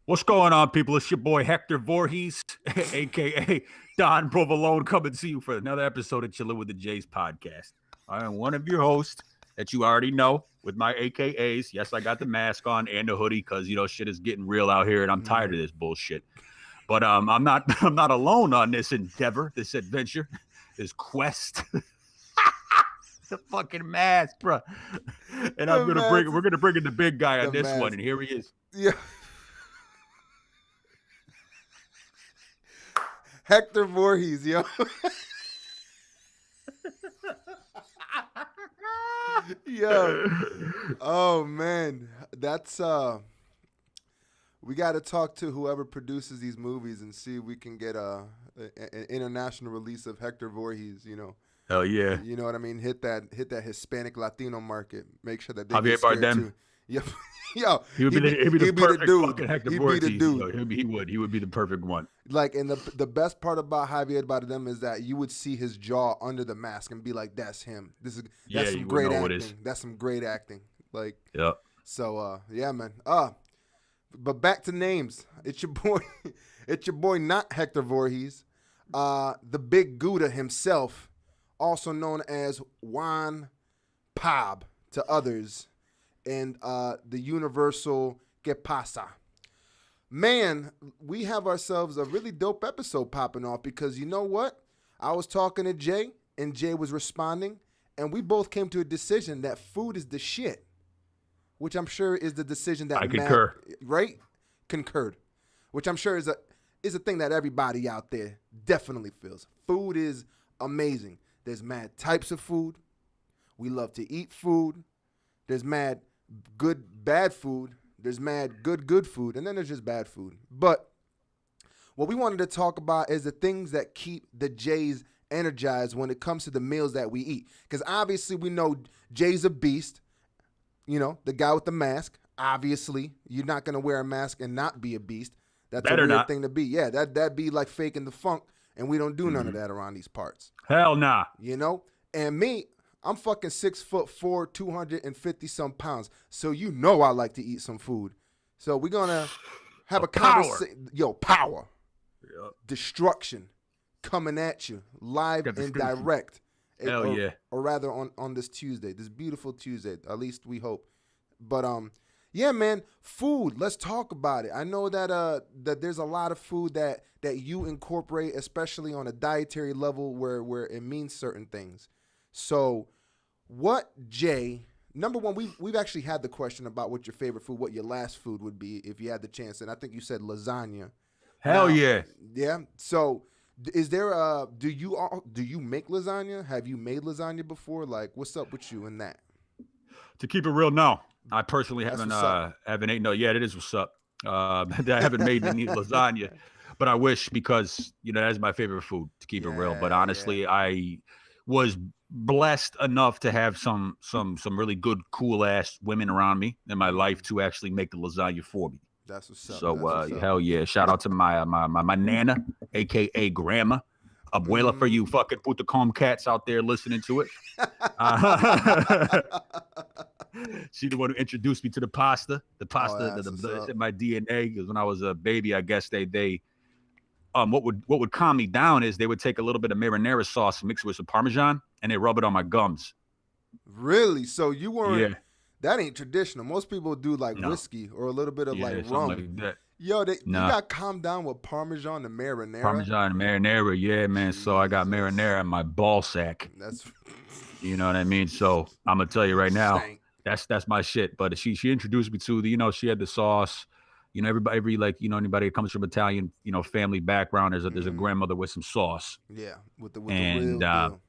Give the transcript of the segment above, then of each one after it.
What's going on, people? It's your boy Hector Voorhees, aka Don Provolone, coming to you for another episode of Chillen with the Jays podcast. I am one of your hosts that you already know with my AKAs. Yes, I got the mask on and the hoodie because shit is getting real out here, and I'm tired of this bullshit. But I'm not I'm not alone on this endeavor, this adventure, this quest. The fucking mask, bro. And we're gonna bring in the big guy on this one, and here he is. Yeah. Hector Voorhees, yo. Yo. Oh man. That's we got to talk to whoever produces these movies and see if we can get an international release of Hector Voorhees, Hell yeah. You know what I mean? Hit that Hispanic Latino market. Make sure that they Javier get scared Bardem. too. Yep. Yo, He'd be the perfect dude. fucking Hector He'd Voorhees. be the dude. He would be the perfect one. Like, and the best part about Javier Bardem is that you would see his jaw under the mask and be like, "That's him. That's some great acting. That's some great acting." Like, yeah. So, yeah, man. But back to names. It's your boy. It's your boy, not Hector Voorhees. The Big Gouda himself, also known as Juan Pab to others, and the universal Que Pasa. Man, we have ourselves a really dope episode popping off because you know what? I was talking to Jay, and Jay was responding, and we both came to a decision that food is the shit, which I'm sure is the decision that I concur. Right? Concurred. Which I'm sure is a thing that everybody out there definitely feels. Food is amazing. There's mad types of food. We love to eat food. There's mad good, bad food. There's mad good food. And then there's just bad food. But what we wanted to talk about is the things that keep the Jays energized when it comes to the meals that we eat. Because obviously we know Jay's a beast. The guy with the mask. Obviously, you're not going to wear a mask and not be a beast. That's a weird thing to be. Yeah, that'd be like faking the funk. And we don't do none of that around these parts. Hell nah. And me, I'm fucking 6'4", 250 some pounds. So I like to eat some food. So we're gonna have a conversation. Yo, power, Yep. Destruction, coming at you live and direct. Hell yeah. Or rather on this Tuesday, this beautiful Tuesday. At least we hope. But yeah, man, food. Let's talk about it. I know that that there's a lot of food that you incorporate, especially on a dietary level, where it means certain things. So, what, Jay? Number one, we've actually had the question about what your favorite food, what your last food would be if you had the chance, and I think you said lasagna. Hell yeah. Yeah. So, is there do you make lasagna? Have you made lasagna before? Like, what's up with you in that? To keep it real, no. I personally haven't eaten. No, yeah, it is what's up. I haven't made any lasagna, but I wish because that's my favorite food. To keep it real, but honestly, I was blessed enough to have some really good, cool ass women around me in my life to actually make the lasagna for me. That's what's up. So hell yeah! Shout out to my nana, aka grandma, abuela, for you fucking Putacom cats out there listening to it. She the one who introduced me to the pasta. The pasta, that's in my DNA. Because when I was a baby, I guess they what would calm me down is they would take a little bit of marinara sauce and mix it with some Parmesan, and they rub it on my gums. Really? So you weren't? Yeah. That ain't traditional. Most people do like whiskey or a little bit of like rum. Like that. Yo, you got calmed down with Parmesan and marinara. Parmesan and marinara, yeah, man. Jesus. So I got marinara in my ball sack. That's, you know what I mean. So I'm gonna tell you right now, that's my shit. But she introduced me to the, she had the sauce. Anybody that comes from Italian, family background, there's a grandmother with some sauce. Yeah, with the real deal.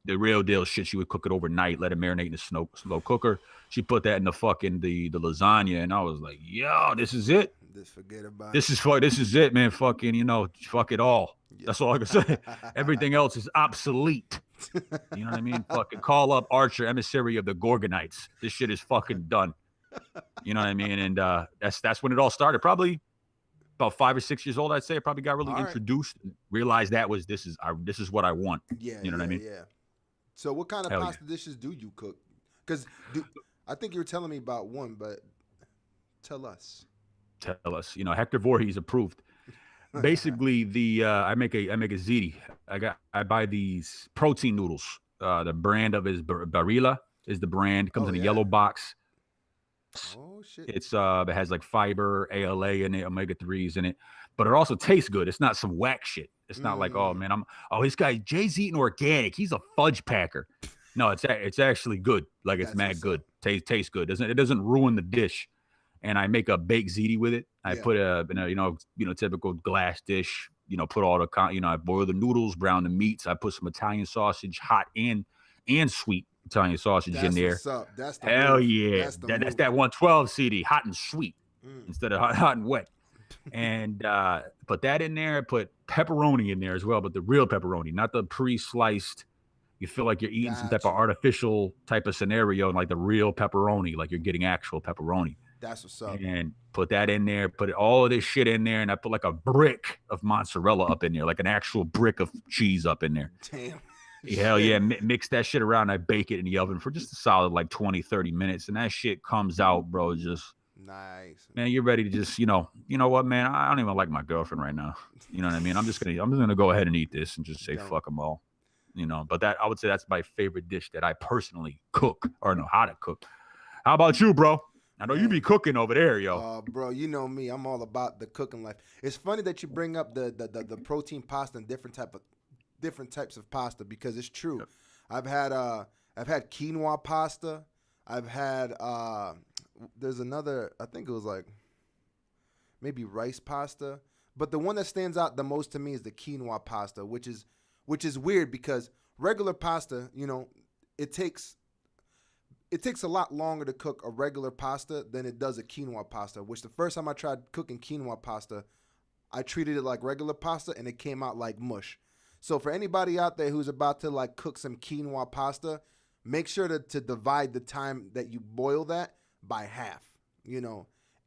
The real deal shit. She would cook it overnight, let it marinate in the slow cooker. She put that in the fucking the lasagna, and I was like, yo, this is it. Just forget about this it. This is it, man. Fucking, fuck it all. Yeah. That's all I can say. Everything else is obsolete. You know what I mean? Fucking call up Archer, emissary of the Gorgonites. This shit is fucking done. You know what I mean? And that's when it all started. Probably about 5 or 6 years old, I'd say. I probably got really introduced and realized this is what I want. Yeah. You know what I mean? Yeah. So what kind of pasta dishes do you cook? Because I think you were telling me about one, but tell us. tell us. Hector Voorhees approved. Basically, I make a ziti. I buy these protein noodles. The brand of is Barilla is the brand. It comes Oh in a yeah. yellow box. Oh shit. It has like fiber, ALA in it, omega 3s in it, but it also tastes good. It's not some whack shit. It's not like, oh Mm, man, this guy Jay's eating organic. He's a fudge packer. No, it's actually good. Like it's that's mad what's up. good. Tastes good. It doesn't ruin the dish. And I make a baked ziti with it. I Yeah. put in a typical glass dish. Put all the I boil the noodles, brown the meats. I put some Italian sausage, hot and sweet Italian sausage in That's there. what's up. That's the Hell move. yeah. That's the That's move. that 112 CD, hot and sweet Mm. instead of hot and wet. And put that in there. Put pepperoni in there as well, but the real pepperoni, not the pre-sliced. You feel like you're eating some type Got of you. artificial type of scenario, and like the real pepperoni, like you're getting actual pepperoni. That's what's up. And put that in there, put all of this shit in there, and I put like a brick of mozzarella up in there, like an actual brick of cheese up in there. Damn. Hell yeah, mix that shit around. I bake it in the oven for just a solid like 20, 30 minutes, and that shit comes out, bro. Just nice. man, you're ready to just, you know what, man? I don't even like my girlfriend right now. You know what I mean? I'm just gonna go ahead and eat this and just say Don't. fuck them all. But I would say that's my favorite dish that I personally cook or know how to cook. How about you, bro? I know you be cooking over there, yo. Bro, you know me. I'm all about the cooking life. It's funny that you bring up the protein pasta and different types of pasta because it's true. Yep. I've had quinoa pasta. I've had there's another, I think it was like maybe rice pasta, but the one that stands out the most to me is the quinoa pasta, which is weird because regular pasta, it takes a lot longer to cook a regular pasta than it does a quinoa pasta, which the first time I tried cooking quinoa pasta, I treated it like regular pasta and it came out like mush. So for anybody out there who's about to like cook some quinoa pasta, make sure to divide the time that you boil that by half,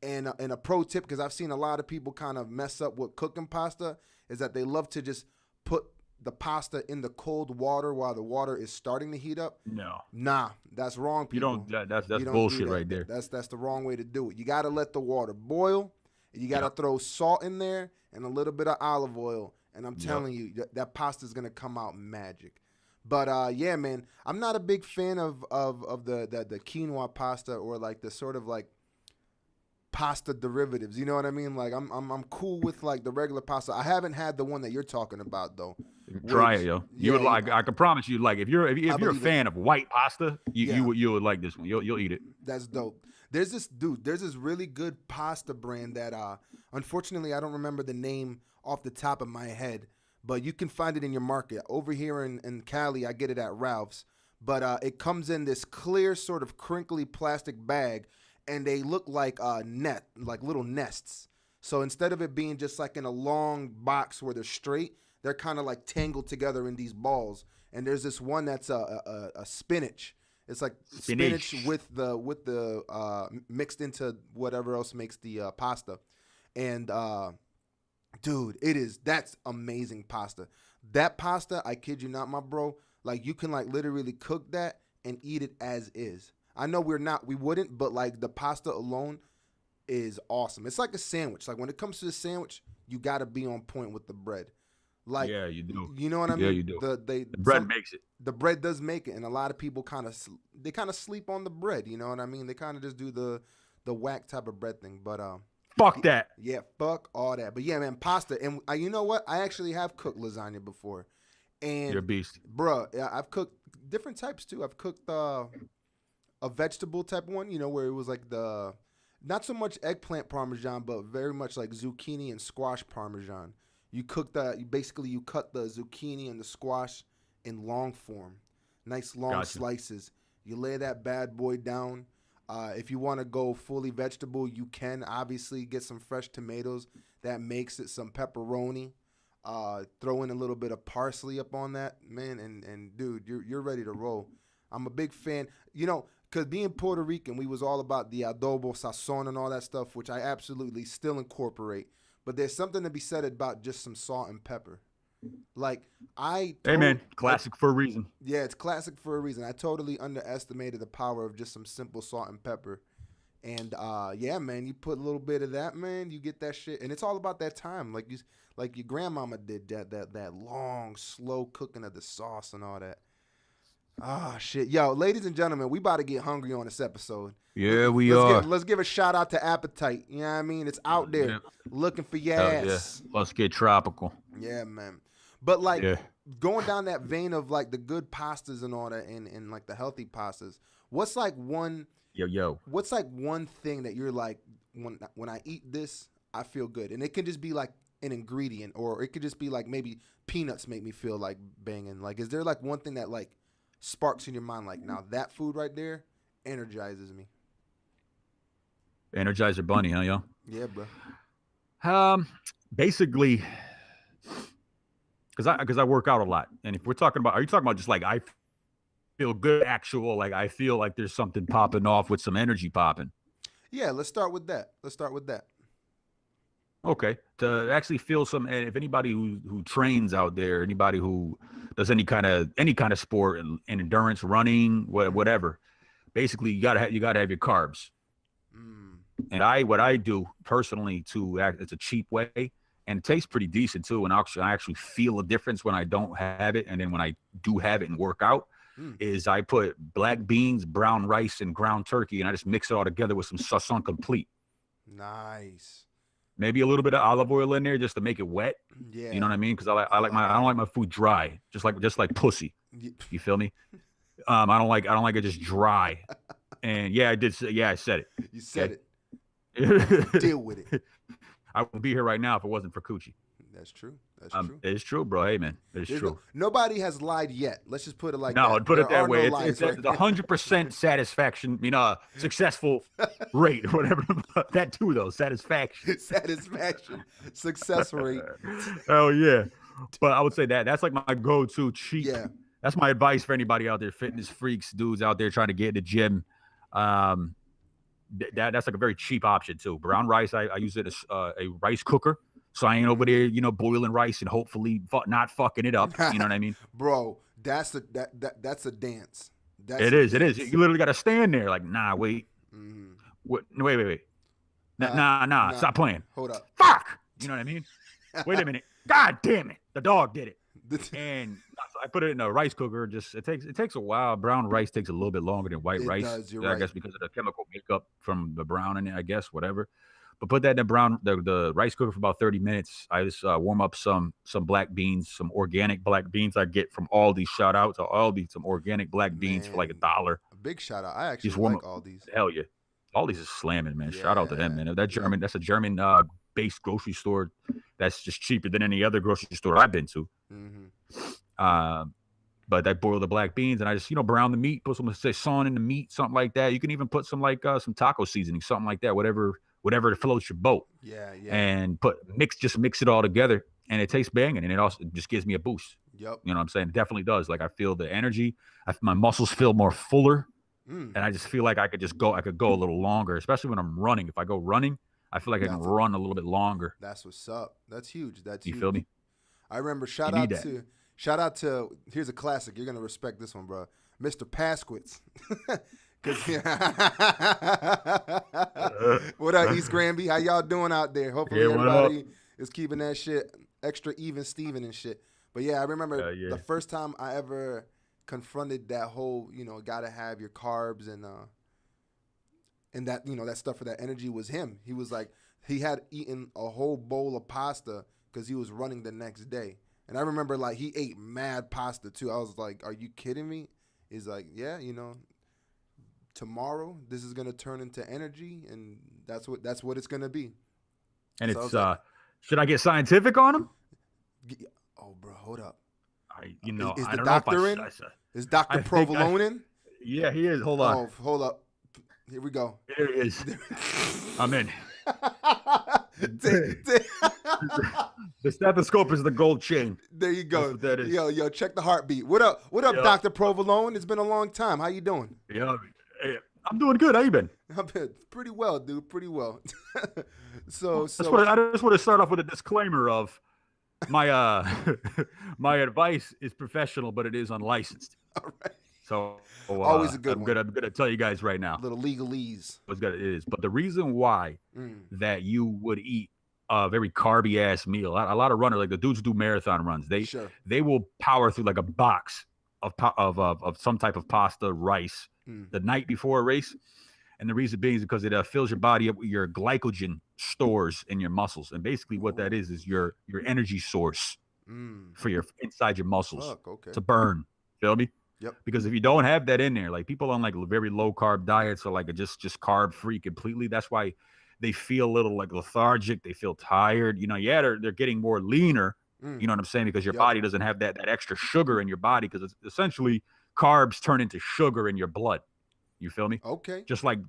And a pro tip, because I've seen a lot of people kind of mess up with cooking pasta, is that they love to just put the pasta in the cold water while the water is starting to heat up. No. Nah, that's wrong, people. That's You don't bullshit do that. right there. That's the wrong way to do it. You got to let the water boil. You got to throw salt in there and a little bit of olive oil. And I'm telling you, that pasta is going to come out magic. But yeah, man, I'm not a big fan of the quinoa pasta or like the sort of like pasta derivatives. You know what I mean? Like I'm cool with like the regular pasta. I haven't had the one that you're talking about though. Try it, yo. You would like. I can promise you, like if you're a fan of white pasta, you would like this one. You'll eat it. That's dope. There's this really good pasta brand that unfortunately I don't remember the name off the top of my head, but you can find it in your market. Over here in Cali, I get it at Ralph's. But it comes in this clear sort of crinkly plastic bag, and they look like like little nests. So instead of it being just like in a long box where they're straight, they're kind of like tangled together in these balls. And there's this one that's a spinach. It's like spinach with the mixed into whatever else makes the pasta. And dude, that's amazing pasta. That pasta, I kid you not, my bro, like you can like literally cook that and eat it as is. I know we wouldn't, but like the pasta alone is awesome. It's like a sandwich. Like when it comes to the sandwich, you got to be on point with the bread. Like, yeah, you do. You know what I mean? Yeah, you do. The bread makes it. The bread does make it, and a lot of people kind of sleep on the bread. You know what I mean? They kind of just do the whack type of bread thing. But fuck that. Yeah, fuck all that. But yeah, man, pasta. And you know what? I actually have cooked lasagna before. And you're a beast, bruh. Yeah, I've cooked different types too. I've cooked a vegetable type one. Where it was like not so much eggplant parmesan, but very much like zucchini and squash parmesan. You cut the zucchini and the squash in long form, nice long slices. You lay that bad boy down. If you want to go fully vegetable, you can obviously get some fresh tomatoes. That makes it some pepperoni. Throw in a little bit of parsley up on that, man, and dude, you're ready to roll. I'm a big fan, because being Puerto Rican, we was all about the adobo, sazon, and all that stuff, which I absolutely still incorporate. But there's something to be said about just some salt and pepper. Like hey man, classic for a reason. Yeah, it's classic for a reason. I totally underestimated the power of just some simple salt and pepper. And yeah, man, you put a little bit of that, man, you get that shit, and it's all about that time, like your grandmama did that long, slow cooking of the sauce and all that. Ah, shit, yo, ladies and gentlemen, we about to get hungry on this episode. Yeah, we are. Let's give a shout out to Appetite. You know what I mean? It's out there looking for your ass. Yeah. Let's get tropical. Yeah, man. But like Yeah. going down that vein of like the good pastas and all that, and like the healthy pastas. What's like one? What's like one thing that you're like, when I eat this, I feel good, and it could just be like an ingredient, or it could just be like maybe peanuts make me feel like banging. Like, is there like one thing that like sparks in your mind, like, now that food right there energizes me? Energizer Bunny, huh, yo? Yeah, bro. Basically, because I work out a lot, and if we're talking about, are you talking about just like I feel good, actual, like I feel like there's something popping off with some energy popping? Yeah, let's start with that. Okay, to actually feel some, and if anybody who trains out there, anybody who does any kind of sport and endurance, running, whatever, basically you gotta have your carbs. And what I do personally it's a cheap way, and it tastes pretty decent too. And I actually feel a difference when I don't have it, and then when I do have it and work out, is I put black beans, brown rice, and ground turkey, and I just mix it all together with some Sasson Complete. Nice. Maybe a little bit of olive oil in there just to make it wet. Yeah. You know what I mean? Because I don't like my food dry, just like pussy. You feel me? I don't like it just dry. And yeah, I said it. You said it. Deal with it. I would be here right now if it wasn't for Coochie. That's true. True. It's true, bro. Hey, man, it's true. Nobody has lied yet. Let's just put it like that. No, put it that way. No it's 100% satisfaction. Successful rate or whatever. That too, though. Satisfaction. Success rate. Hell yeah. But I would say that's like my go-to cheap. Yeah. That's my advice for anybody out there, fitness freaks, dudes out there trying to get in the gym. That's like a very cheap option too. Brown rice, I use it as a rice cooker, so I ain't over there, boiling rice and hopefully not fucking it up. You know what I mean, bro? That's a dance. It is. You literally got to stand there, like, nah, wait, wait, nah, stop playing. Hold up, fuck. You know what I mean? Wait a minute, god damn it, the dog did it. And I put it in a rice cooker. It takes a while. Brown rice takes a little bit longer than white rice. I guess because of the chemical makeup from the brown in it. I guess whatever. But put that in the rice cooker for about 30 minutes. I just warm up some black beans, some organic black beans I get from Aldi. Shout out to Aldi, some organic black beans for like $1. A big shout out. I actually like Aldi's. Hell yeah, Aldi's is slamming, man. Yeah. Shout out to them, man. That's a German based grocery store that's just cheaper than any other grocery store I've been to. But I boil the black beans and I just brown the meat, put some sazon in the meat, something like that. You can even put some some taco seasoning, something like that, whatever floats your boat. Yeah. And mix it all together, and it tastes banging, and it also just gives me a boost. Yep. You know what I'm saying? It definitely does. Like I feel the energy, my muscles feel more fuller, and I just feel like I could go a little longer, especially when I'm running. If I go running, I feel like I can run a little bit longer. That's what's up. That's huge. You feel me? I remember shout out to here's a classic. You're gonna respect this one, bro. Mr. Pasquitz. What up, East Granby? How y'all doing out there? Hopefully everybody is keeping that shit extra even Steven and shit. But yeah, I remember the first time I ever confronted that whole, gotta have your carbs and that, that stuff for that energy was him. He was like, he had eaten a whole bowl of pasta because he was running the next day. And I remember like he ate mad pasta too. I was like, are you kidding me? He's like, yeah, tomorrow this is gonna turn into energy, and that's what it's gonna be. And so it's like, should I get scientific on him? Oh, bro, hold up. Is the doctor in? Is Dr. Provolone in? Yeah, he is. Hold on. Oh, hold up. Here we go. There he is. I'm in. The stethoscope is the gold chain. There you go. That is. Yo, check the heartbeat. What up, Dr. Provolone? It's been a long time. How you doing? Yeah, I'm doing good. How you been? I'm pretty well, dude. Pretty well. So I just want to start off with a disclaimer of my my advice is professional, but it is unlicensed. All right. So Always a good I'm one. gonna tell you guys right now Little legalese. what's good it is. But the reason why that you would eat a very carby ass meal, a lot of runners, like the dudes who do marathon runs, Sure. they will power through like a box of some type of pasta, rice the night before a race. And the reason being is because it fills your body up with your glycogen stores in your muscles. And basically what that is your energy source for your inside your muscles Fuck, okay. to burn. Feel me? Yep. Because if you don't have that in there, like people on like very low carb diets or like a just carb free completely, that's why they feel a little like lethargic. They feel tired. You know, yeah, they're getting more leaner. You know what I'm saying? Because your body doesn't have that extra sugar in your body because it's essentially carbs turn into sugar in your blood. You feel me? Okay. Just like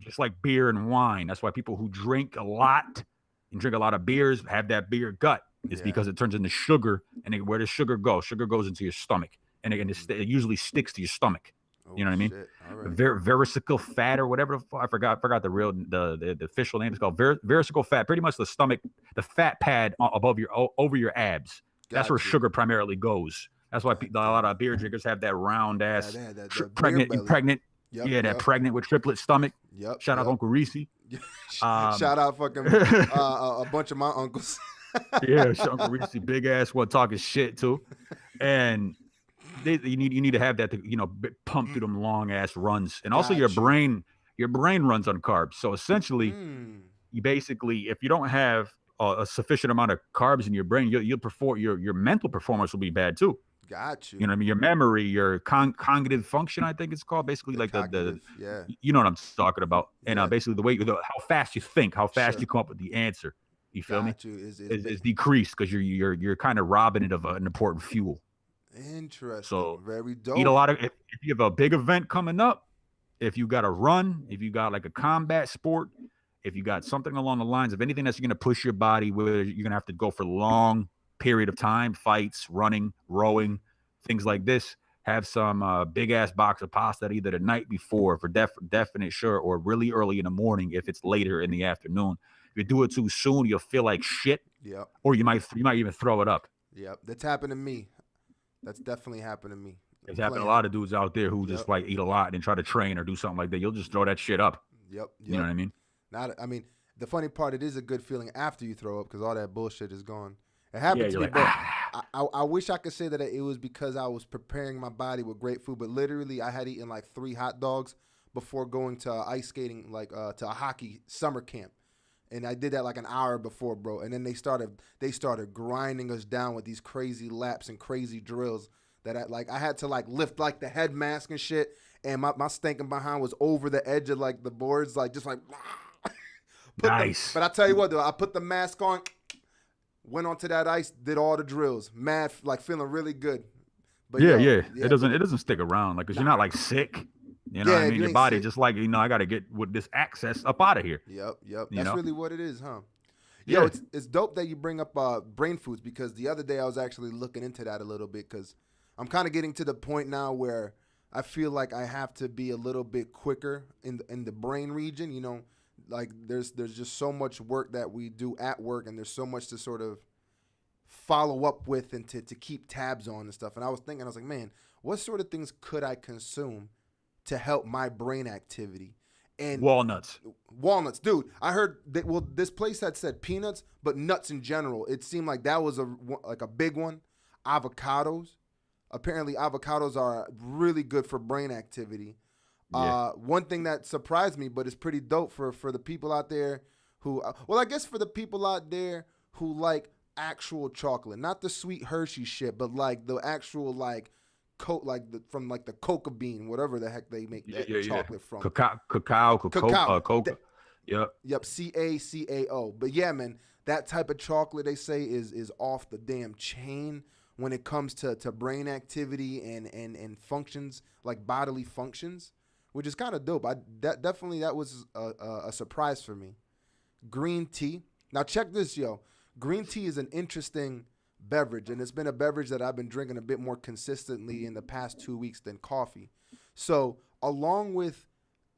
beer and wine. That's why people who drink a lot and drink a lot of beers have that beer gut. It's because it turns into sugar. And where does sugar go? Sugar goes into your stomach. And it usually sticks to your stomach. You know what I mean? Shit. All right. Vericicle fat or whatever. I forgot the real the official name. It's called vericicle fat. Pretty much the stomach, the fat pad above over your abs. That's where sugar primarily goes. That's why a lot of beer drinkers have that round ass pregnant. Yep, that pregnant with triplet stomach. Yep. Shout out Uncle Reese. Shout out fucking a bunch of my uncles. Yeah, Uncle Reese, big ass one talking shit too. And you need to have that to pump through them long ass runs. And also your brain runs on carbs. So essentially, you basically, if you don't have a sufficient amount of carbs in your brain, you'll perform your mental performance will be bad too. Got you. You know what I mean? Your memory, your cognitive function, I think it's called. Basically, like the you know what I'm talking about. And basically the way how fast you think, how fast you come up with the answer. You feel me? Is decreased because you're kind of robbing it of an important fuel. Interesting. So very dope. Eat a lot of. If you have a big event coming up, if you got a run, if you got like a combat sport, if you got something along the lines of anything that's going to push your body, where you're going to have to go for long period of time, fights, running, rowing, things like this, have some big ass box of pasta either the night before for definite sure, or really early in the morning if it's later in the afternoon. If you do it too soon, you'll feel like shit. Yep. Or you might even throw it up. Yep. That's happened to me. That's definitely happened to me. It's happened to a lot of dudes out there who just like eat a lot and try to train or do something like that. You'll just throw that shit up. Yep. You know what I mean? The funny part, it is a good feeling after you throw up because all that bullshit is gone. It happened to me, but I wish I could say that it was because I was preparing my body with great food, but literally I had eaten like 3 hot dogs before going to ice skating, like to a hockey summer camp. And I did that like an hour before, bro. And then they started grinding us down with these crazy laps and crazy drills that I had to like lift like the head mask and shit. And my stinking behind was over the edge of like the boards, like just like. Nice. But I tell you what, though, I put the mask on, went onto that ice, did all the drills, mad, like feeling really good. But yeah. It doesn't stick around, like, cause you're not like sick. You know what I mean? Your body just like, I got to get with this access up out of here. Yep. That's really what it is, huh? Yeah. It's dope that you bring up brain foods, because the other day I was actually looking into that a little bit, because I'm kind of getting to the point now where I feel like I have to be a little bit quicker in the brain region, you know. Like there's just so much work that we do at work, and there's so much to sort of follow up with and to keep tabs on and stuff. And I was like, man, what sort of things could I consume to help my brain activity? And walnuts, dude. I heard that. Well, this place had said peanuts, but nuts in general. It seemed like that was a big one. Avocados. Apparently, avocados are really good for brain activity. Yeah. One thing that surprised me, but it's pretty dope for the people out there who, I guess for the people out there who like actual chocolate, not the sweet Hershey shit, but like the actual like from like the coca bean, whatever the heck they make that chocolate from. Cacao. Coca. Yep. CACAO. But yeah, man, that type of chocolate they say is off the damn chain when it comes to brain activity and functions, like bodily functions, which is kind of dope. That was a surprise for me. Green tea. Now check this, yo. Green tea is an interesting beverage, and it's been a beverage that I've been drinking a bit more consistently in the past 2 weeks than coffee. So along with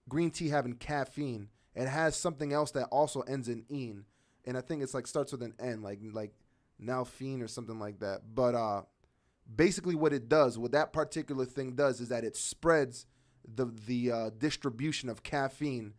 green tea having caffeine, it has something else that also ends in "ine," and I think it's like starts with an N, like Nalfine or something like that. But basically what that particular thing does is that it spreads the distribution of caffeine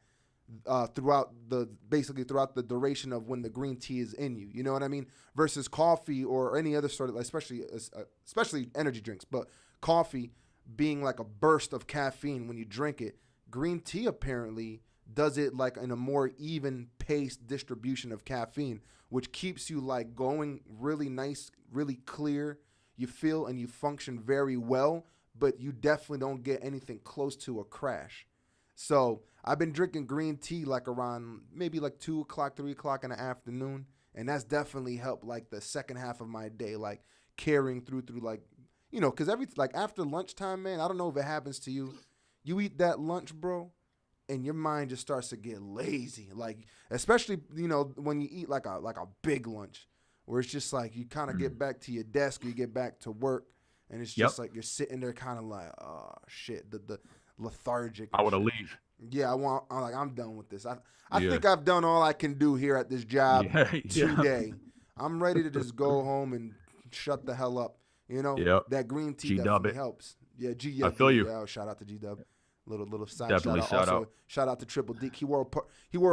throughout the duration of when the green tea is in you. You know what I mean? Versus coffee or any other sort of, especially energy drinks, but coffee being like a burst of caffeine when you drink it. Green tea apparently does it like in a more even paced distribution of caffeine, which keeps you like going really nice, really clear. You feel and you function very well, but you definitely don't get anything close to a crash. So I've been drinking green tea like around maybe like 2 o'clock, 3 o'clock in the afternoon. And that's definitely helped like the second half of my day, like carrying through like, you know, because after lunchtime, man, I don't know if it happens to you. You eat that lunch, bro, and your mind just starts to get lazy. Like, especially, you know, when you eat like a big lunch where it's just like you kind of get back to your desk or you get back to work and it's just like you're sitting there kind of like, oh, shit, the lethargic. I want to leave. Yeah, I'm done with this. I think I've done all I can do here at this job today. I'm ready to just go home and shut the hell up. You know, that green tea definitely helps. Yeah, I feel you. Yeah, shout out to G-Dub. Little side definitely shout out. Also, shout out to Triple D. He wore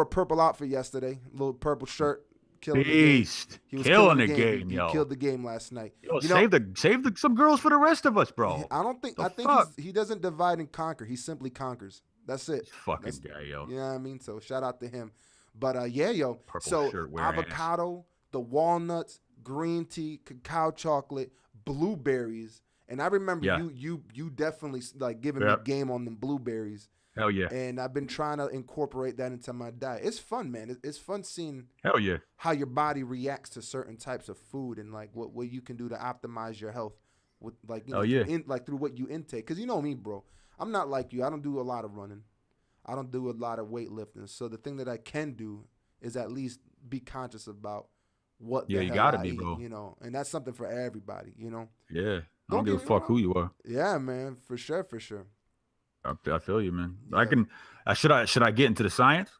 a purple outfit yesterday. Little purple shirt. Beast. He was killing the game, yo. He killed the game last night. Yo, save some girls for the rest of us, bro. I think he doesn't divide and conquer. He simply conquers. That's it. Fucking guy, yo. You know what I mean? So shout out to him. But yo. Purple shirt wearing avocado, the walnuts, green tea, cacao chocolate, blueberries. And I remember you definitely like giving me game on them blueberries. Hell yeah. And I've been trying to incorporate that into my diet. It's fun, man. It's fun seeing how your body reacts to certain types of food and like what you can do to optimize your health with like through what you intake. Because you know me, bro. I'm not like you. I don't do a lot of running. I don't do a lot of weightlifting. So the thing that I can do is at least be conscious about what the hell gotta I be, eat, bro. You know, and that's something for everybody, you know. Yeah. I don't give a fuck who you are. Yeah, man, for sure. I feel you, man. Yeah. Should I get into the science?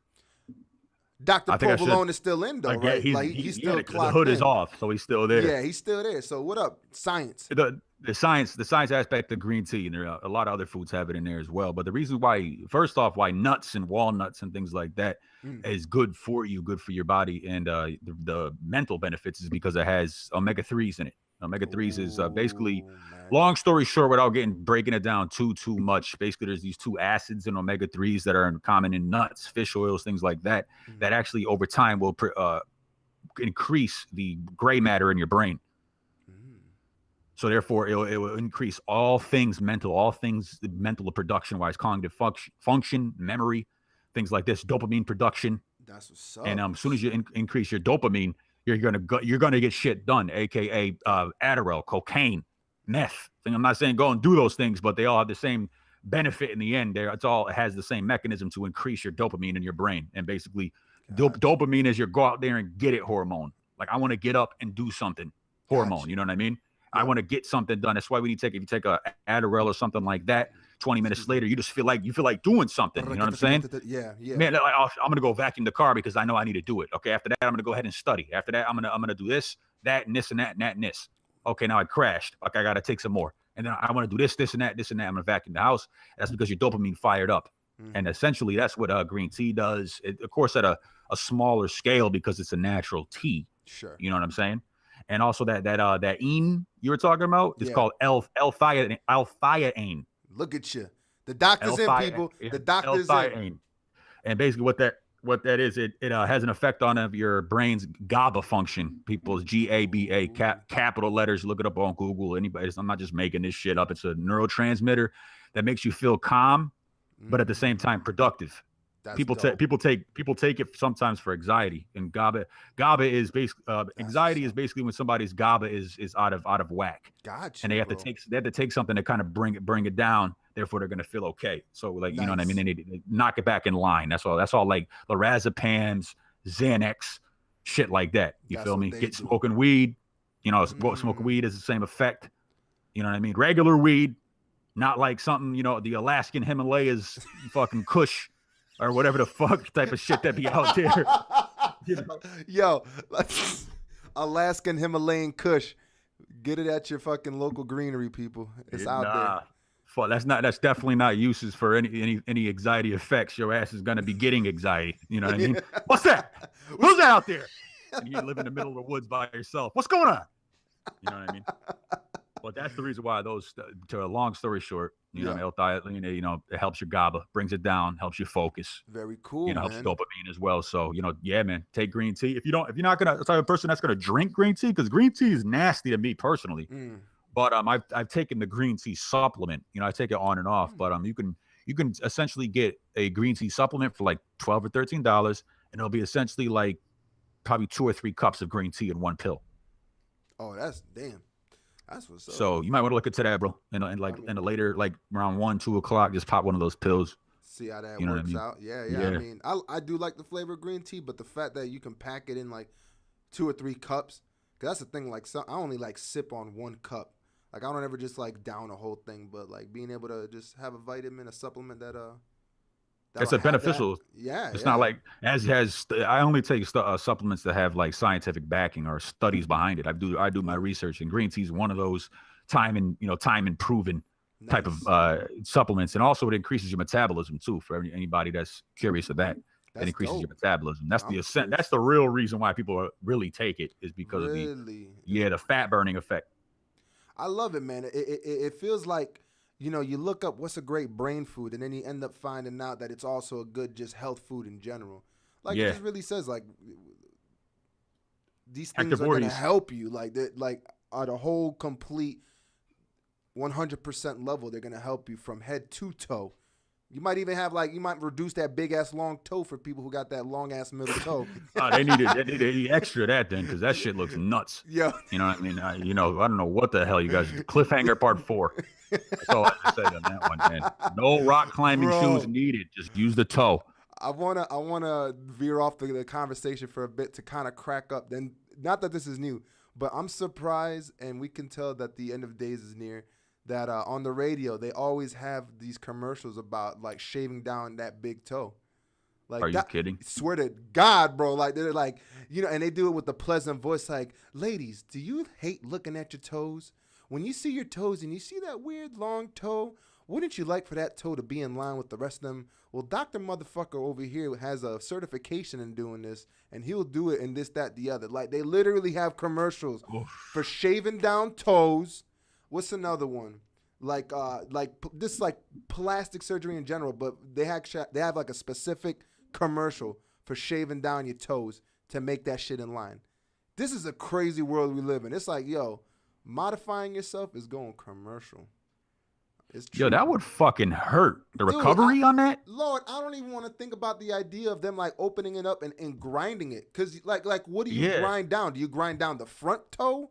Dr. Provolone is still in though, right? He's still the hood is off, so he's still there. Yeah, he's still there. So what up, science? The science aspect of green tea, and there are a lot of other foods have it in there as well. But the reason why, first off, why nuts and walnuts and things like that is good for you, good for your body, and the mental benefits is because it has omega-3s in it. Omega-3s is basically, long story short, without breaking it down too much, basically there's these two acids in omega-3s that are common in nuts, fish oils, things like that, that actually over time will increase the gray matter in your brain. So therefore, it will increase all things mental production-wise, cognitive function, memory, things like this, dopamine production. That's what's up. And as soon as you increase your dopamine, you're gonna get shit done, aka Adderall, cocaine, meth. I'm not saying go and do those things, but they all have the same benefit in the end. It has the same mechanism to increase your dopamine in your brain, and basically, dopamine is your go out there and get it hormone. Like I want to get up and do something hormone. You know what I mean? I want to get something done. That's why if you take a Adderall or something like that, 20 minutes later, you feel like doing something. You know what I'm saying? Yeah. Man, I'm gonna go vacuum the car because I know I need to do it. Okay. After that, I'm gonna go ahead and study. After that, I'm gonna do this, that, and this, and that, and that, and this. Okay, now I crashed. Okay, I gotta take some more. And then I want to do this, and that, I'm gonna vacuum the house. That's because your dopamine fired up. And essentially, that's what green tea does. Of course, at a smaller scale because it's a natural tea. Sure. You know what I'm saying? And also that ene you were talking about is called L-theanine. Look at you. The doctor's in, people. The doctor's in. And basically what that is, it has an effect on your brain's GABA function. People's GABA, capital letters. Look it up on Google. I'm not just making this shit up. It's a neurotransmitter that makes you feel calm, but at the same time productive. People take it sometimes for anxiety, and GABA is basically anxiety is basically when somebody's GABA is out of whack. Gotcha. And they have to take something to kind of bring it down. Therefore, they're gonna feel okay. So like you know what I mean. They need to knock it back in line. That's all. That's all. Like lorazepams, Xanax, shit like that. You feel me? Get smoking weed. You know, smoking weed is the same effect. You know what I mean? Regular weed, not like something. You know, the Alaskan Himalayas, fucking Kush. Or whatever the fuck type of shit that be out there. You know? Yo, Alaskan Himalayan Kush. Get it at your fucking local greenery, people. It's out there. Fuck, that's definitely not uses for any anxiety effects. Your ass is gonna be getting anxiety. You know what I mean? What's that? Who's that out there? And you live in the middle of the woods by yourself. What's going on? You know what I mean? But that's the reason why those. To a long story short, you know, L-theanine, you know, it helps your GABA, brings it down, helps you focus. Very cool. You know, helps dopamine as well. So, you know, yeah, man, take green tea. If you're not gonna, the type of person that's gonna drink green tea, because green tea is nasty to me personally. But I've taken the green tea supplement. You know, I take it on and off. But you can essentially get a green tea supplement for like $12 or $13, and it'll be essentially like probably 2 or 3 cups of green tea in one pill. Oh, that's what's up. So you might want to look into that, bro. And like in the later, like around 1, 2 o'clock, just pop one of those pills. See how that works out. Yeah. I mean, I do like the flavor of green tea, but the fact that you can pack it in like 2 or 3 cups, because that's the thing. Like, I only like sip on 1 cup. Like, I don't ever just like down a whole thing, but like being able to just have a vitamin, a supplement that it's a beneficial. It's not like I only take supplements that have like scientific backing or studies behind it. I do my research, and green tea is one of those time and proven type of supplements, and also it increases your metabolism too. For anybody that's curious of that, it increases your metabolism. That's that's the real reason why people really take it, is because of the fat burning effect. I love it, man. It feels like, you know, you look up what's a great brain food, and then you end up finding out that it's also a good just health food in general. Like, it just really says, like, these things are going to help you. Like, at a whole complete 100% level, they're going to help you from head to toe. You might even have, like, you might reduce that big-ass long toe for people who got that long-ass middle toe. They need extra of that then, because that shit looks nuts. Yeah. You know what I mean? I don't know what the hell you guys – Cliffhanger Part 4. That's all I have to say on that one, man. No rock climbing shoes needed. Just use the toe. I wanna veer off the conversation for a bit to kind of crack up. Then, not that this is new, but I'm surprised, and we can tell that the end of days is near, that on the radio they always have these commercials about like shaving down that big toe. Like, are you kidding? Swear to God, bro. Like, they're like, you know, and they do it with the pleasant voice, like, ladies, do you hate looking at your toes? When you see your toes and you see that weird long toe, wouldn't you like for that toe to be in line with the rest of them? Well, Dr. Motherfucker over here has a certification in doing this, and he'll do it in this, that, the other. Like, they literally have commercials for shaving down toes. What's another one? Like this, like plastic surgery in general, but they have like a specific commercial for shaving down your toes to make that shit in line. This is a crazy world we live in. It's like, yo, modifying yourself is going commercial. It's true. Yo, that would fucking hurt. The recovery on that? Lord, I don't even want to think about the idea of them like opening it up and grinding it. Because like what do you grind down? Do you grind down the front toe?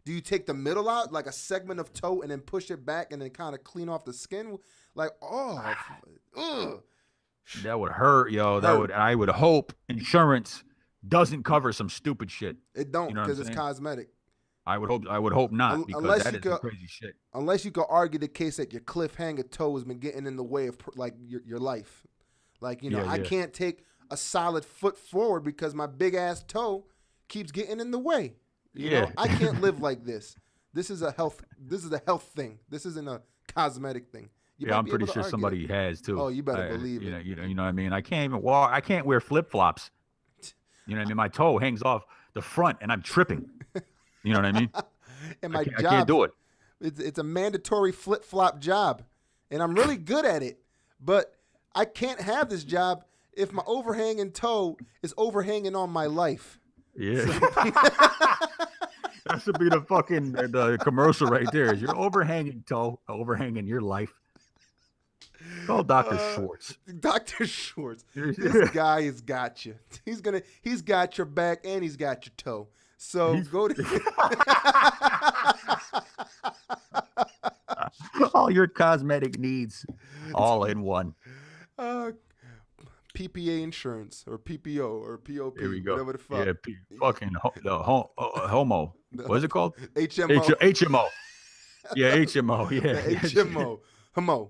Do you take the middle out, like a segment of toe, and then push it back and then kind of clean off the skin? Like, that would hurt, yo. I would hope insurance doesn't cover some stupid shit. It don't, because it's cosmetic. I would hope not, because that is some crazy shit. Unless you could argue the case that your cliffhanger toe has been getting in the way of like your life. Like, you know, I can't take a solid foot forward because my big ass toe keeps getting in the way. You know, I can't live like this. This is a health thing. This isn't a cosmetic thing. I'm pretty sure somebody has too. Oh, you better believe it. You know what I mean? I can't even walk. I can't wear flip-flops. You know what I mean? My toe hangs off the front and I'm tripping. You know what I mean? And I can't do it. It's a mandatory flip-flop job. And I'm really good at it. But I can't have this job if my overhanging toe is overhanging on my life. Yeah. That should be the commercial right there. Is your overhanging toe overhanging your life? Call Dr. Schwartz. Dr. Schwartz. This guy has got you. He's got your back and he's got your toe. So go to all your cosmetic needs, all in one. PPA insurance or PPO or POP. Here we go. Whatever the fuck. Yeah, homo. What is it called? HMO. HMO. Yeah, HMO. Yeah. HMO. Homo.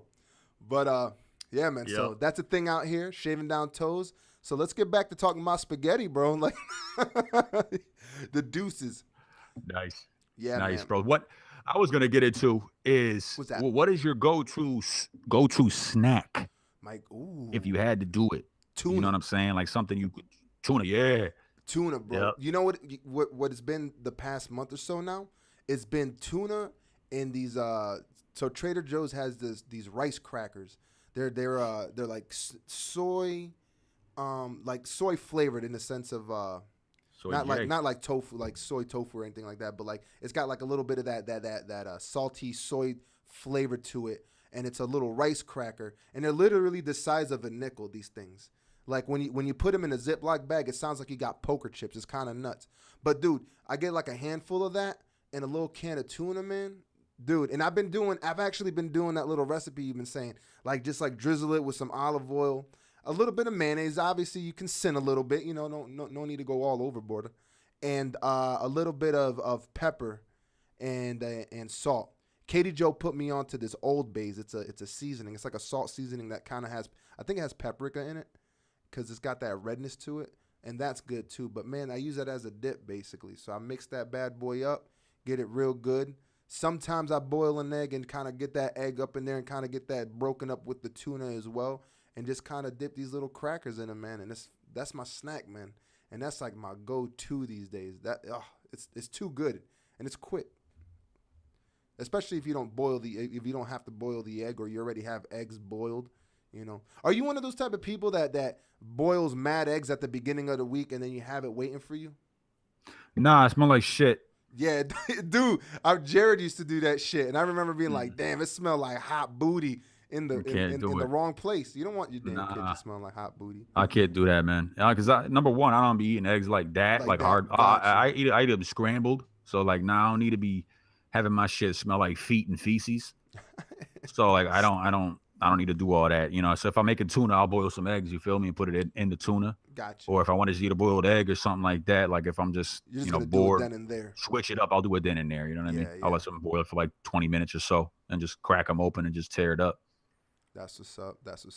But yeah, man. Yep. So that's a thing out here, shaving down toes. So let's get back to talking about spaghetti, bro. Like the deuces. Nice. Yeah, Nice, man. bro. What I was gonna get into is What's that? what is your go-to snack Mike, if ooh, you had to do it? You know tuna. what I'm saying? Like something you could tuna. Yeah. Tuna, bro. Yep. You know what it's been the past month or so now? It's been tuna and these so Trader Joe's has these rice crackers. They're like soy flavored in the sense of Soy J. not like tofu, like soy tofu or anything like that, but like it's got like a little bit of that salty soy flavor to it, and it's a little rice cracker, and they're literally the size of a nickel. These things, like when you put them in a Ziploc bag, it sounds like you got poker chips. It's kind of nuts, but dude, I get like a handful of that and a little can of tuna, man. Dude, and I've actually been doing that little recipe you've been saying, like just like drizzle it with some olive oil, a little bit of mayonnaise. Obviously, you can sin a little bit, you know, no need to go all overboard, and a little bit of pepper and salt. Katie Joe put me onto this Old Bay's. It's a seasoning. It's like a salt seasoning that kind of has, I think it has paprika in it, because it's got that redness to it, and that's good too. But man, I use that as a dip basically. So I mix that bad boy up, get it real good. Sometimes I boil an egg and kind of get that egg up in there and kind of get that broken up with the tuna as well, and just kind of dip these little crackers in them, man. And that's my snack, man. And that's like my go-to these days. It's too good and it's quick, especially if you don't have to boil the egg, or you already have eggs boiled. You know, are you one of those type of people that boils mad eggs at the beginning of the week and then you have it waiting for you? Nah, it smell like shit. Yeah, dude. Jared used to do that shit, and I remember being like, "Damn, it smelled like hot booty in the in the wrong place." You don't want your damn kid to smell like hot booty. I can't do that, man. Because number one, I don't be eating eggs like that, like hard. Gotcha. I eat them scrambled. So like now I don't need to be having my shit smell like feet and feces. So like I don't need to do all that, you know. So if I'm making tuna, I'll boil some eggs, you feel me, and put it in the tuna. Gotcha. Or if I want to eat a boiled egg or something like that, like if I'm just bored, do it then and there. Switch it up, I'll do it then and there. You know what I mean? Yeah. I'll let something boil for like 20 minutes or so and just crack them open and just tear it up. That's what's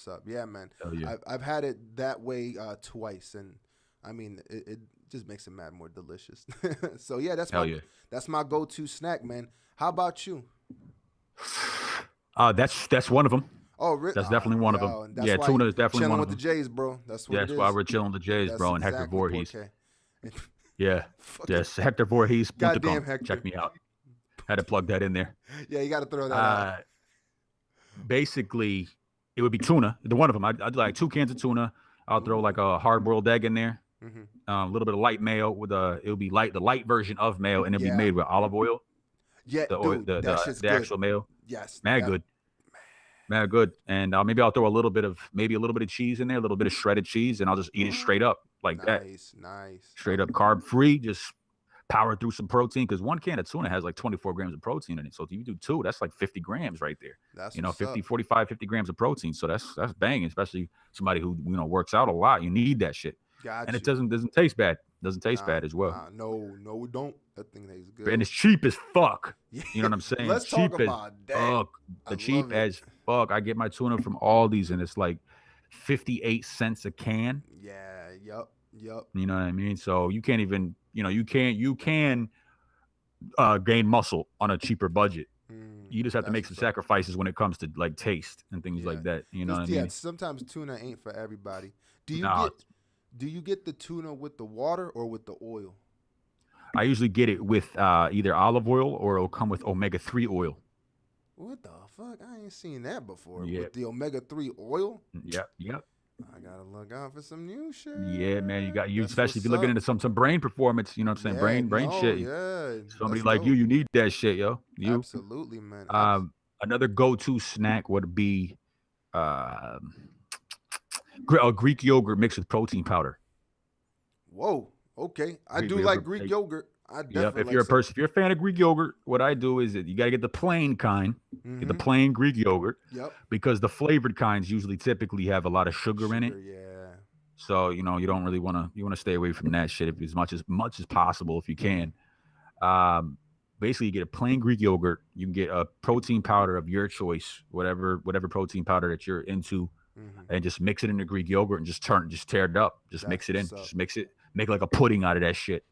up. Yeah, man. Yeah. I've had it that way twice, and I mean it just makes it mad more delicious. So yeah, that's my go-to snack, man. How about you? That's one of them. Oh, really? That's definitely one of them. Yeah, tuna is definitely one of them. Chilling with the Jays, bro. That's what it is. That's why we're chilling with the Jays, bro, and Hector Voorhees. Okay. Yeah. Yes, Hector Voorhees. Goddamn Hector. Check me out. Had to plug that in there. Yeah, you got to throw that out. Basically, it would be tuna. The one of them. I'd like 2 cans of tuna. I'll throw like a hard-boiled egg in there. A little bit of light mayo it would be the light version of mayo, and it'll be made with olive oil. Yeah, the actual mayo. Yes. Good. Man, good. And maybe I'll throw a little bit of cheese in there, a little bit of shredded cheese, and I'll just eat it straight up like that. Nice. Straight up carb free, just power through some protein, because 1 can of tuna has like 24 grams of protein in it. So if you do 2, that's like 50 grams right there. That's 50 grams of protein. So that's banging, especially somebody who works out a lot. You need that shit. Gotcha. And it doesn't taste bad. Doesn't taste bad as well. No, it don't. That thing tastes good. And it's cheap as fuck. You know what I'm saying? Let's cheap talk about that. Fuck. Cheap as fuck. I get my tuna from Aldi's, and it's like 58 cents a can. Yeah. Yep. You know what I mean? So you can't even, you can gain muscle on a cheaper budget. You just have to make some sacrifices when it comes to like taste and things like that. You know what I mean? Yeah, sometimes tuna ain't for everybody. Do you get the tuna with the water or with the oil? I usually get it with either olive oil, or it'll come with omega-3 oil. What the fuck? I ain't seen that before. Yeah. With the omega-3 oil? Yep. I gotta look out for some new shit. Yeah, man. Especially if you're looking into some brain performance, you know what I'm saying? Brain shit. Yeah. Somebody like you need that shit, yo. Absolutely, man. Another go-to snack would be Greek yogurt mixed with protein powder. Whoa. Okay. I do like Greek yogurt. I definitely if you're a fan of Greek yogurt, what I do is that you got to get the plain kind, get the plain Greek yogurt. Yep. Because the flavored kinds typically have a lot of sugar in it. Yeah. So, you don't really want to stay away from that shit as much as possible if you can. Basically, you get a plain Greek yogurt. You can get a protein powder of your choice, whatever protein powder that you're into, and just mix it into Greek yogurt and just tear it up. Just mix it in. Just mix it. Make like a pudding out of that shit.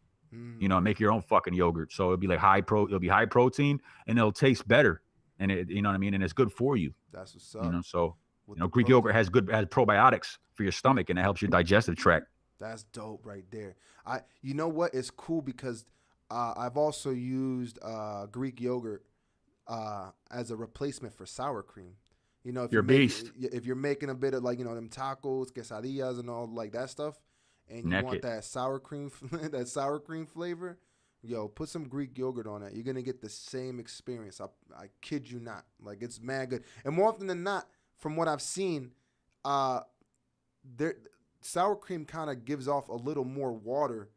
You know, make your own fucking yogurt. So it'll be like it'll be high protein and it'll taste better. And you know what I mean? And it's good for you. That's what's You up. know, so With you know, the Greek protein. yogurt has probiotics for your stomach and it helps your digestive tract. That's dope right there. You know what? It's cool because I've also used Greek yogurt as a replacement for sour cream. You know, if you're making a bit of like, you know, them tacos, quesadillas, and all like that stuff, and you want that sour cream flavor, yo, put some Greek yogurt on it. You're gonna get the same experience. I kid you not. Like, it's mad good. And more often than not, from what I've seen, sour cream kind of gives off a little more water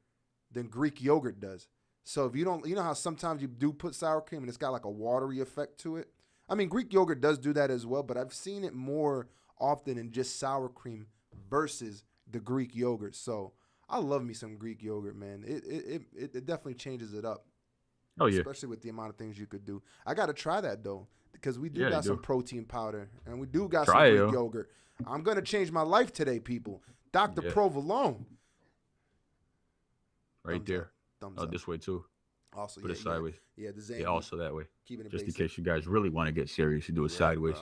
than Greek yogurt does. So if you don't, you know how sometimes you do put sour cream and it's got like a watery effect to it? I mean, Greek yogurt does do that as well, but I've seen it more often in just sour cream versus the Greek yogurt. So I love me some Greek yogurt, man. It definitely changes it up. Oh, yeah. Especially with the amount of things you could do. I got to try that, though, because we got some protein powder and we do got some Greek yogurt. I'm going to change my life today, people. Dr. Provolone. Right there. This way, too. Also, put it sideways. Yeah, the Zane. Yeah, also that way. Keeping it just basic. In case you guys really want to get serious, you do it sideways.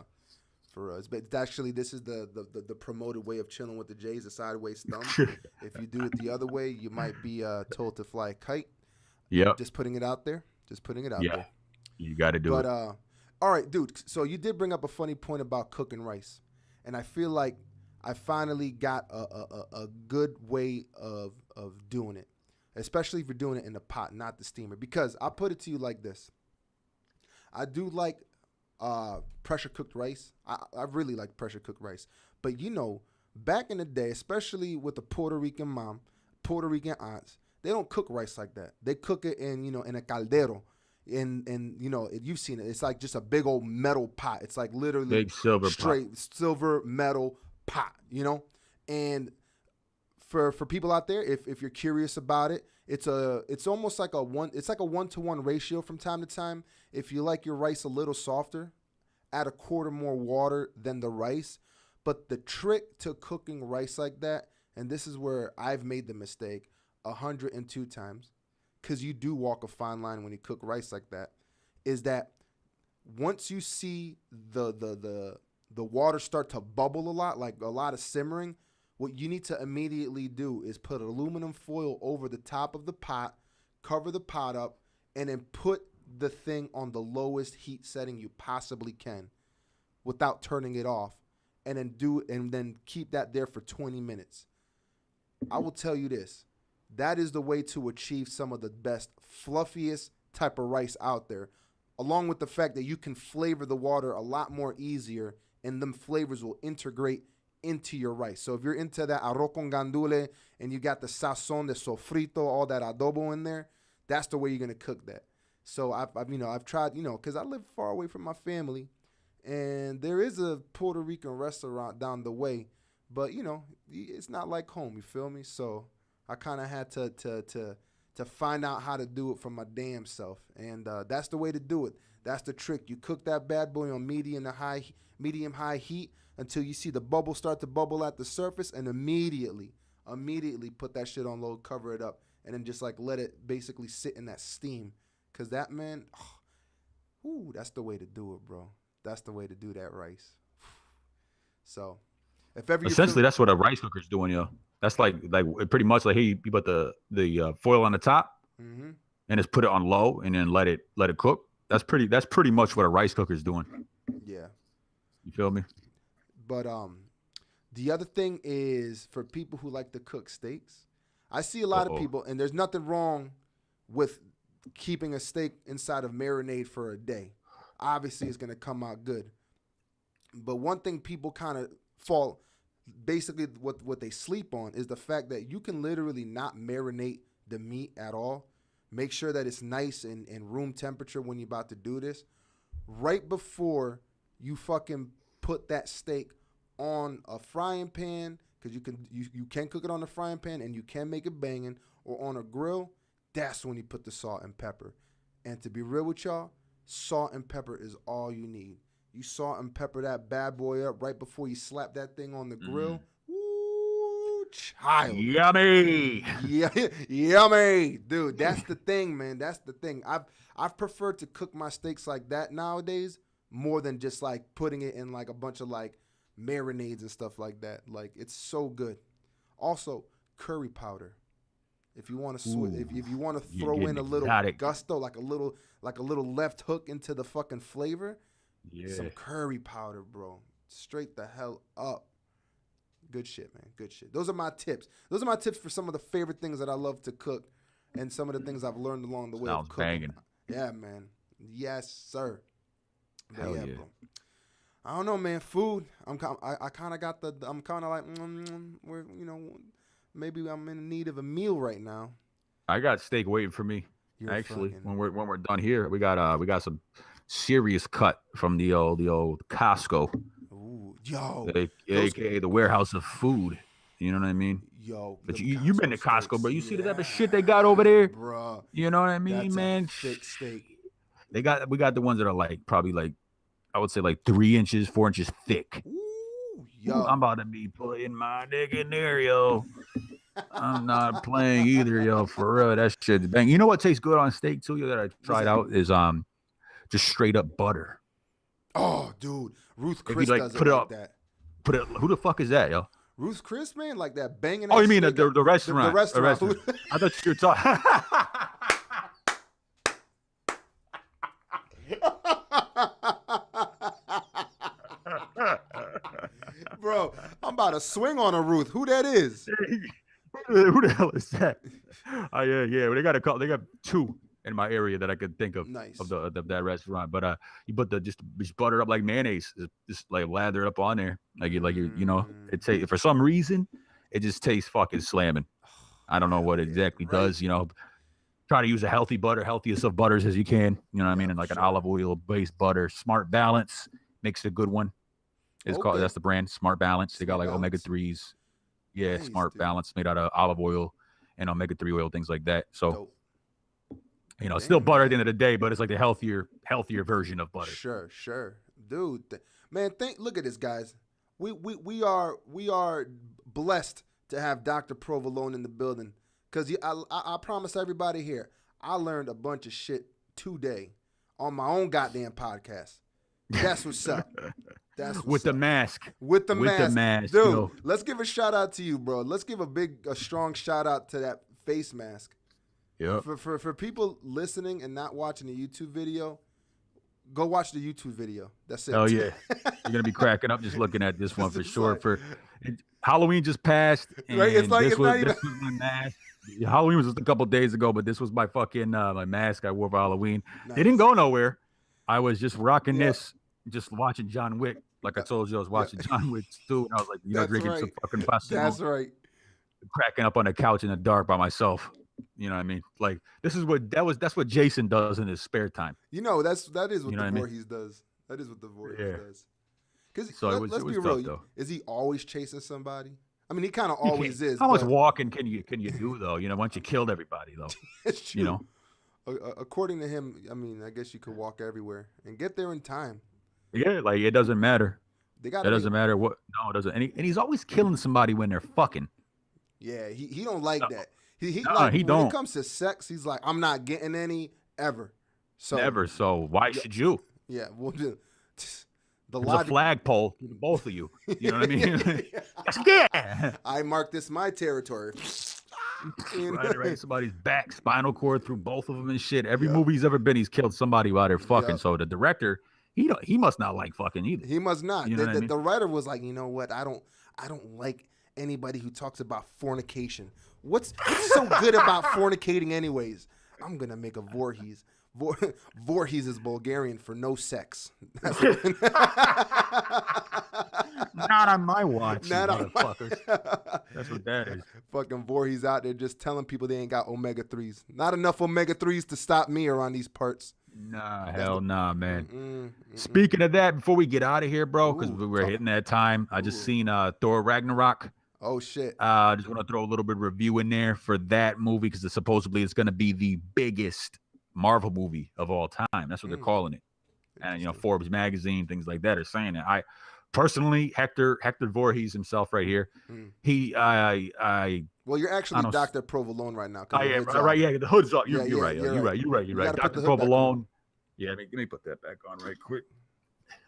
For us, but actually, this is the promoted way of chilling with the J's, the sideways thumb. If you do it the other way, you might be told to fly a kite. Yeah. Just putting it out there. Yeah. You got to do it. But all right, dude. So you did bring up a funny point about cooking rice, and I feel like I finally got a good way of doing it. Especially if you're doing it in the pot, not the steamer. Because I'll put it to you like this. I do like pressure cooked rice. I really like pressure cooked rice. But you know, back in the day, especially with the Puerto Rican mom, Puerto Rican aunts, they don't cook rice like that. They cook it in a caldero. And you know, you've seen it. It's like just a big old metal pot. It's like literally big silver silver metal pot, you know? And for people out there, if you're curious about it, it's almost like a 1-to-1 ratio from time to time. If you like your rice a little softer, add a quarter more water than the rice. But the trick to cooking rice like that, and this is where I've made the mistake 102 times, because you do walk a fine line when you cook rice like that, is that once you see the water start to bubble a lot, like a lot of simmering, what you need to immediately do is put aluminum foil over the top of the pot, cover the pot up, and then put the thing on the lowest heat setting you possibly can without turning it off, and then keep that there for 20 minutes. I will tell you this. That is the way to achieve some of the best, fluffiest type of rice out there, along with the fact that you can flavor the water a lot more easier, and them flavors will integrate into your rice. So if you're into that arroz con gandule and you got the sazon, the sofrito, all that adobo in there, that's the way you're gonna cook that. So I've tried, because I live far away from my family, and there is a Puerto Rican restaurant down the way, but it's not like home. You feel me? So I kind of had to find out how to do it for my damn self, and that's the way to do it. That's the trick. You cook that bad boy on medium high heat until you see the bubble start to bubble at the surface, and immediately put that shit on low, cover it up, and then just like let it basically sit in that steam. Cause that, man, that's the way to do it, bro. That's the way to do that rice. So, if ever essentially that's what a rice cooker's doing, yo. That's like pretty much like you put the foil on the top, and just put it on low, and then let it cook. That's pretty much what a rice cooker's doing. Yeah. You feel me? But the other thing is, for people who like to cook steaks, I see a lot of people, and there's nothing wrong with keeping a steak inside of marinade for a day. Obviously, it's going to come out good. But one thing people kind of fall, basically what they sleep on, is the fact that you can literally not marinate the meat at all. Make sure that it's nice and room temperature when you're about to do this. Right before you fucking put that steak on a frying pan, because you can cook it on a frying pan and you can make it banging, or on a grill, that's when you put the salt and pepper. And to be real with y'all, salt and pepper is all you need. You salt and pepper that bad boy up right before you slap that thing on the grill. Woo, child. Yummy. Yeah, yummy, dude. That's the thing, man. That's the thing. I've preferred to cook my steaks like that nowadays more than just like putting it in like a bunch of like marinades and stuff like that. Like it's so good. Also, curry powder. If you want to if you want to throw in a little gusto, like a little left hook into the fucking flavor, some curry powder, bro. Straight the hell up. Good shit, man. Good shit. Those are my tips. Those are my tips for some of the favorite things that I love to cook and some of the things I've learned along the way of cooking. Banging. Yeah, man. Yes, sir. Hell yeah. Bro. I don't know, man. Food. I kind of got I'm kind of like, maybe I'm in need of a meal right now. I got steak waiting for me. Actually, when we're done here, we got some serious cut from the old Costco. Ooh, yo, aka the warehouse of food. You know what I mean? Yo, but you've been to Costco, bro. You see the type of shit they got over there, bro. You know what I mean, That's man? A thick steak. We got the ones that are like probably like I would say like 3 inches, 4 inches thick. Ooh, yo, I'm about to be putting my dick in there, yo. I'm not playing either, yo. For real, that shit bang. You know what tastes good on steak too? That I tried out is just straight up butter. Oh, dude, Ruth Chris if you, like, does put it it like up, that. Put it. Who the fuck is that, yo? Ruth Chris, man, like that banging. Oh, you mean the restaurant? The restaurant. I thought you were talking. Bro, I'm about to swing on a Ruth. Who that is? Who the hell is that? Yeah. They got 2 in my area that I could think of. Nice. Of that restaurant. But you put just butter up like mayonnaise, just like lather it up on there, it tastes, for some reason it just tastes fucking slamming. I don't know what it exactly does. Try to use a healthy butter, healthiest of butters as you can. You know what I mean? And like an olive oil based butter. Smart Balance makes a good one. It's called, that's the brand, Smart Balance. They got like omega-3s. Yeah, nice, Smart Balance made out of olive oil and omega-3 oil, things like that. So, it's still butter at the end of the day, but it's like the healthier version of butter. Sure. Dude, man, look at this, guys. We are blessed to have Dr. Provolone in the building. Because I promise everybody here, I learned a bunch of shit today on my own goddamn podcast. That's what's up. That's what's with the up. Mask. With the mask. Dude, yo. Let's give a shout out to you, bro. Let's give a strong shout out to that face mask. Yeah. For people listening and not watching the YouTube video, go watch the YouTube video. That's it. Oh yeah. You're gonna be cracking up just looking at this one for sure. Halloween just passed, and right? It's like this was my mask. Halloween was just a couple days ago, but this was my fucking my mask I wore for Halloween. Nice. It didn't go nowhere. I was just rocking this, just watching John Wick. Like I told you, I was watching John Wick too, and I was like, drinking some fucking pasta. That's right. Cracking up on the couch in the dark by myself. You know what I mean? Like that's what Jason does in his spare time. That is what the Voorhees does. That is what the Voorhees does. Because let's be real, tough, is he always chasing somebody? I mean, he kind of always is. How much walking can you do though? Once you killed everybody though. It's true. According to him, I mean, I guess you could walk everywhere and get there in time. Yeah, like it doesn't matter. It doesn't matter what. No, it doesn't. And he's always killing somebody when they're fucking. Yeah, he don't like that. He don't. When it comes to sex, he's like, I'm not getting any ever. So never. So why should you? Yeah, well, there's a flagpole to both of you. You know what I mean? Yeah. I mark this my territory. Right. Somebody's back, spinal cord through both of them and shit. Every movie he's ever been, he's killed somebody while they're fucking. Yep. So the director, he must not like fucking either. He must not. The writer was like, you know what? I don't like anybody who talks about fornication. What's so good about fornicating anyways? I'm gonna make a Voorhees. Voorhees is Bulgarian for no sex. Not on my watch, motherfuckers. That's what that is. Fucking Voorhees out there just telling people they ain't got omega-3s. Not enough omega-3s to stop me around these parts. Nah, hell nah, man. Speaking of that, before we get out of here, bro, because we're hitting that time, I just seen Thor Ragnarok. Oh, shit. I just want to throw a little bit of review in there for that movie because supposedly it's going to be the biggest Marvel movie of all time. That's what they're calling it. And, Forbes magazine, things like that are saying that. personally, Hector Voorhees himself right here. Well, you're actually don't Dr. Provolone right now. 'cause I the am hood's right. off. Yeah, the hood's up. You're Yeah, right. you're right. You're You right. gotta put Dr. the hood back on. Provolone. Yeah, let me put that back on right quick.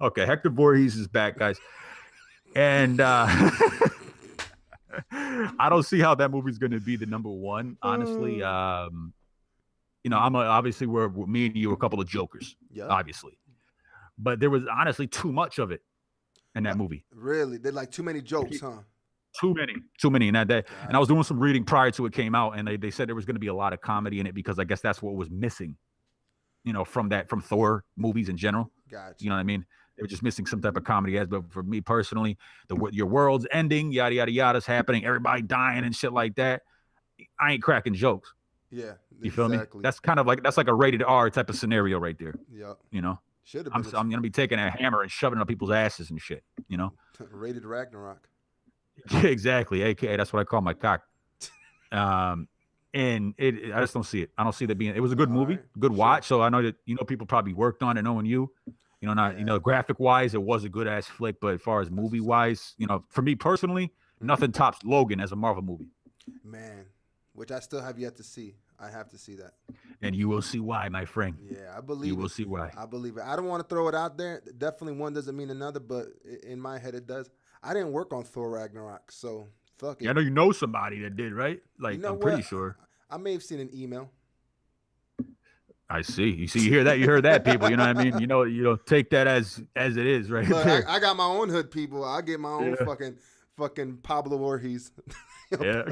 Okay, Hector Voorhees is back, guys. And I don't see how that movie's going to be the number one, honestly. Obviously we're me and you are a couple of jokers, obviously. But there was honestly too much of it in that movie. Really? They're like too many jokes, huh? Too many in that day. And I was doing some reading prior to it came out, and they said there was going to be a lot of comedy in it because I guess that's what was missing, from Thor movies in general. Gotcha. You know what I mean? They were just missing some type of comedy. But for me personally, your world's ending, yada, yada, yada's happening, everybody dying and shit like that. I ain't cracking jokes. Yeah. You feel me? That's kind of like, that's like a rated R type of scenario right there. Yeah. Should have been. I'm going to be taking a hammer and shoving it up people's asses and shit, Rated Ragnarok. Exactly. AKA, that's what I call my cock. I just don't see it. I don't see that being, it was a good movie, good watch. So I know that, people probably worked on it knowing you, graphic wise, it was a good ass flick, but as far as movie wise, for me personally, nothing tops Logan as a Marvel movie. Man, which I still have yet to see. I have to see that. And you will see why, my friend. Yeah, I believe you will see why. I believe it. I don't want to throw it out there. Definitely one doesn't mean another, but in my head it does. I didn't work on Thor Ragnarok, so fuck it. Yeah, I know you know somebody that did, right? Like, I'm pretty sure. I may have seen an email. I see. You hear that? You heard that, people. You know what I mean? Take that as it is, right? Look, I got my own hood, people. I get my own fucking Pablo Voorhees. Yeah.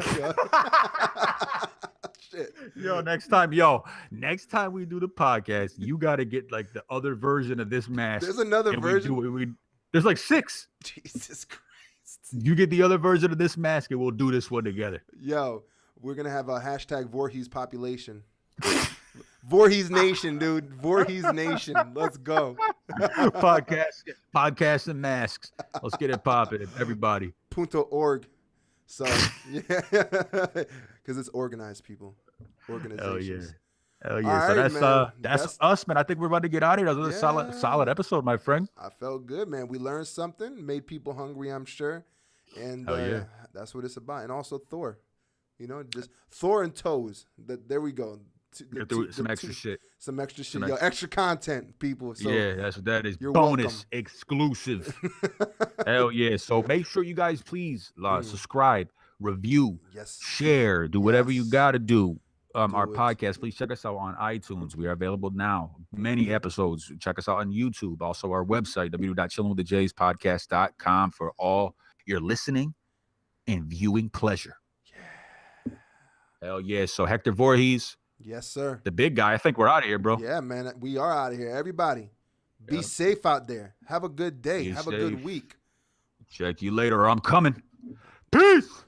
Shit. Next time we do the podcast, you got to get like the other version of this mask. There's another version. There's like 6. Jesus Christ. You get the other version of this mask, and we'll do this one together. Yo, we're gonna have a hashtag Voorhees population. Voorhees Nation, dude. Voorhees Nation. Let's go. Podcast and masks. Let's get it popping, everybody. .org. So yeah, because it's organized, people. Organizations. Hell yeah. Right, so that's us, man. I think we're about to get out of here. That was a solid episode, my friend. I felt good, man. We learned something, made people hungry, I'm sure. And that's what it's about. And also Thor. Just Thor and toes. There we go. Some extra shit. Yo, extra content, people. So yeah, that's what that is. You're bonus, welcome. Exclusive. Hell yeah. So make sure you guys please subscribe, review, share, do whatever you got to do. Our podcast, please check us out on iTunes. We are available now. Many episodes. Check us out on YouTube. Also our website, www.chillenwiththejayspodcast.com for all your listening and viewing pleasure. Yeah. Hell yeah. So Hector Voorhees. Yes, sir. The big guy. I think we're out of here, bro. Yeah, man. We are out of here. Everybody, be safe out there. Have a good day. Have a good week. Check you later. I'm coming. Peace.